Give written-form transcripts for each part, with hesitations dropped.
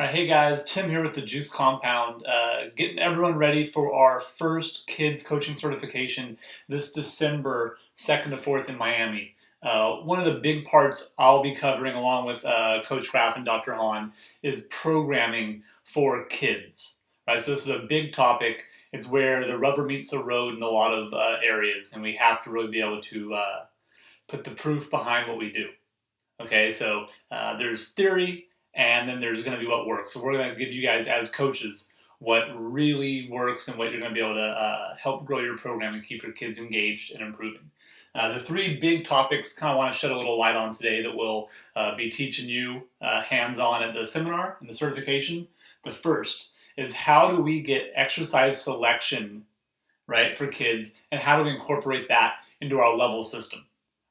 All right, hey guys, Tim here with the Juice Compound, getting everyone ready for our first kids coaching certification this December 2nd to 4th in Miami. One of the big parts I'll be covering along with Coach Graff and Dr. Hahn is programming for kids. Right, so this is a big topic. It's where the rubber meets the road in a lot of areas, and we have to really be able to put the proof behind what we do. Okay, so there's theory, and then there's going to be what works. So we're going to give you guys, as coaches, what really works and what you're going to be able to help grow your program and keep your kids engaged and improving. The three big topics kind of want to shed a little light on today that we'll be teaching you hands-on at the seminar and the certification. The first is, how do we get exercise selection right for kids, and how do we incorporate that into our level system?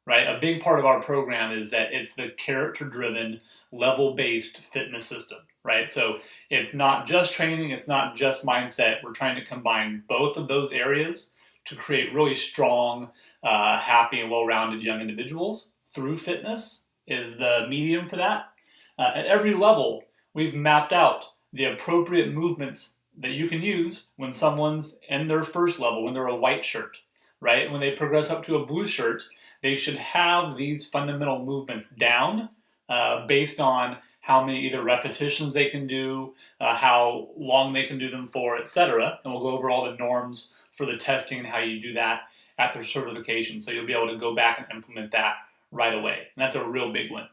Right? A big part of our program is that it's the character-driven, level-based fitness system, right? So it's not just training, it's not just mindset. We're trying to combine both of those areas to create really strong, happy, and well-rounded young individuals. Through fitness is the medium for that. At every level, we've mapped out the appropriate movements that you can use when someone's in their first level, when they're a white shirt, right? When they progress up to a blue shirt, they should have these fundamental movements down based on how many either repetitions they can do, how long they can do them for, etc. And we'll go over all the norms for the testing and how you do that at their certification. So you'll be able to go back and implement that right away. And that's a real big one.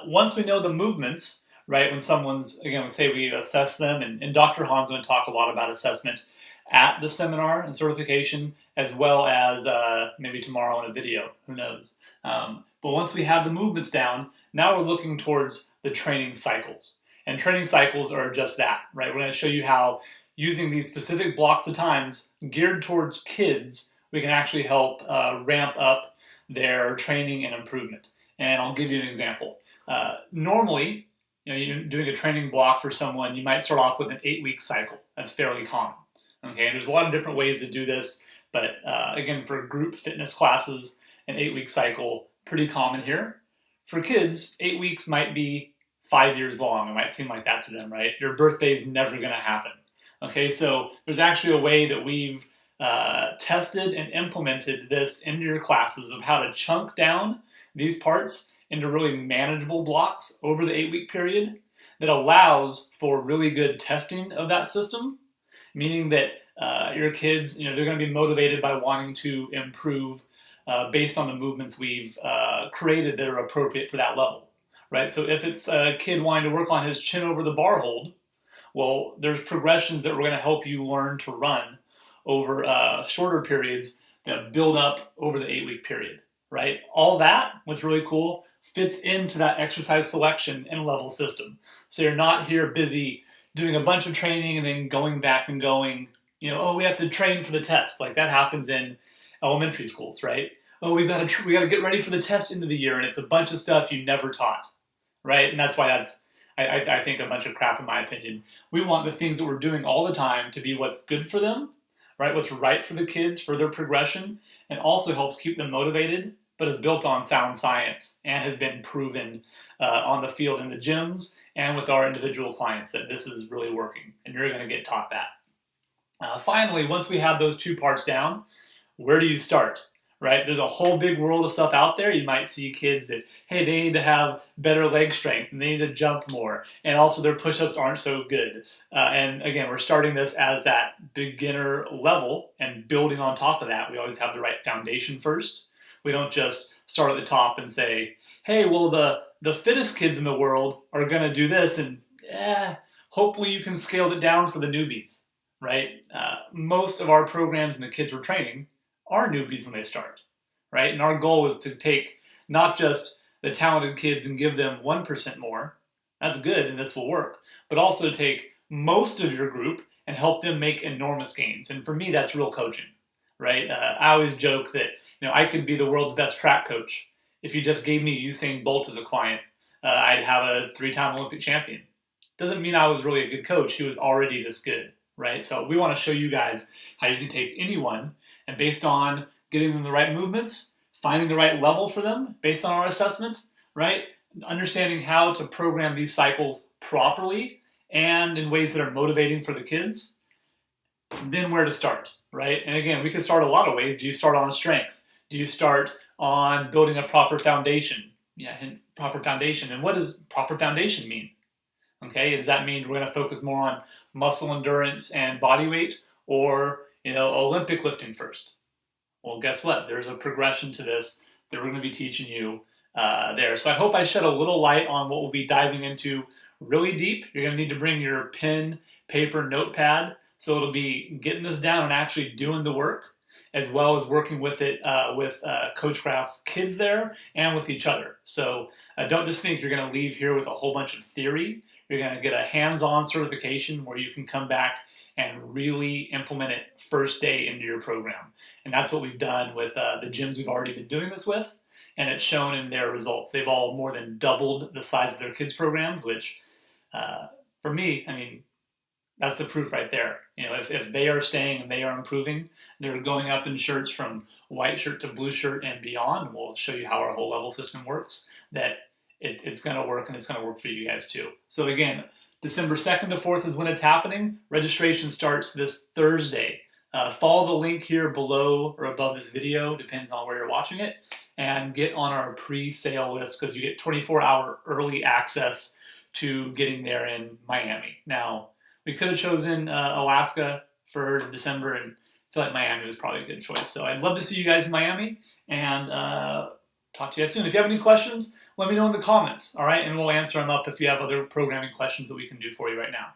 Once we know the movements, right, when someone's, again, let's say we assess them, and Dr. Hahn's going to talk a lot about assessment at the seminar and certification, as well as maybe tomorrow in a video, who knows. But once we have the movements down, now we're looking towards the training cycles. And training cycles are just that, right? We're going to show you how, using these specific blocks of times geared towards kids, we can actually help ramp up their training and improvement. And I'll give you an example. Normally, you're doing a training block for someone, you might start off with an 8-week cycle. That's fairly common. Okay, and there's a lot of different ways to do this, but again, for group fitness classes, an 8-week cycle, pretty common here. For kids, 8 weeks might be 5 years long. It might seem like that to them, right? Your birthday is never going to happen. Okay, so there's actually a way that we've tested and implemented this into your classes of how to chunk down these parts into really manageable blocks over the 8-week period that allows for really good testing of that system, meaning that your kids, they're going to be motivated by wanting to improve based on the movements we've created that are appropriate for that level, right? So if it's a kid wanting to work on his chin over the bar hold, well, there's progressions that we're going to help you learn to run over shorter periods that build up over the 8-week period, right? All that, what's really cool, fits into that exercise selection and level system. So you're not here busy doing a bunch of training and then going back and going, oh, we have to train for the test. Like that happens in elementary schools, right? Oh, we got to get ready for the test into the year, and it's a bunch of stuff you never taught, right? And that's why I think a bunch of crap, in my opinion. We want the things that we're doing all the time to be what's good for them, right? What's right for the kids, for their progression, and also helps keep them motivated, but is built on sound science and has been proven on the field in the gyms and with our individual clients that this is really working, and you're going to get taught that. Finally, once we have those two parts down, where do you start? Right? There's a whole big world of stuff out there. You might see kids that, hey, they need to have better leg strength and they need to jump more, and also their push-ups aren't so good. And again, we're starting this as that beginner level and building on top of that. We always have the right foundation first. We don't just start at the top and say, hey, well, the fittest kids in the world are going to do this, and hopefully you can scale it down for the newbies, right? Most of our programs and the kids we're training are newbies when they start, right? And our goal is to take not just the talented kids and give them 1% more, that's good and this will work, but also take most of your group and help them make enormous gains. And for me, that's real coaching, right? I always joke that I could be the world's best track coach. If you just gave me Usain Bolt as a client, I'd have a 3-time Olympic champion. Doesn't mean I was really a good coach. He was already this good, right? So we want to show you guys how you can take anyone, and based on getting them the right movements, finding the right level for them based on our assessment, right? understanding how to program these cycles properly and in ways that are motivating for the kids, then where to start, right? And again, we can start a lot of ways. Do you start on strength? Do you start on building a proper foundation? Yeah, and proper foundation. And what does proper foundation mean? Okay, does that mean we're going to focus more on muscle endurance and body weight, or Olympic lifting first? Well, guess what? There's a progression to this that we're going to be teaching you there. So I hope I shed a little light on what we'll be diving into really deep. You're going to need to bring your pen, paper, notepad. So it'll be getting this down and actually doing the work, as well as working with it with Coach Craft's kids there and with each other. So don't just think you're going to leave here with a whole bunch of theory. You're going to get a hands-on certification where you can come back and really implement it first day into your program. And that's what we've done with the gyms we've already been doing this with, and it's shown in their results. They've all more than doubled the size of their kids' programs, which for me, I mean, that's the proof right there. If they are staying and they are improving, they're going up in shirts from white shirt to blue shirt and beyond. We'll show you how our whole level system works, that it's going to work, and it's going to work for you guys too. So again, December 2nd to 4th is when it's happening. Registration starts this Thursday. Follow the link here below or above this video, depends on where you're watching it, and get on our pre-sale list because you get 24-hour early access to getting there in Miami. Now, we could have chosen Alaska for December, and I feel like Miami was probably a good choice. So I'd love to see you guys in Miami, and talk to you guys soon. If you have any questions, let me know in the comments, all right? And we'll answer them up if you have other programming questions that we can do for you right now.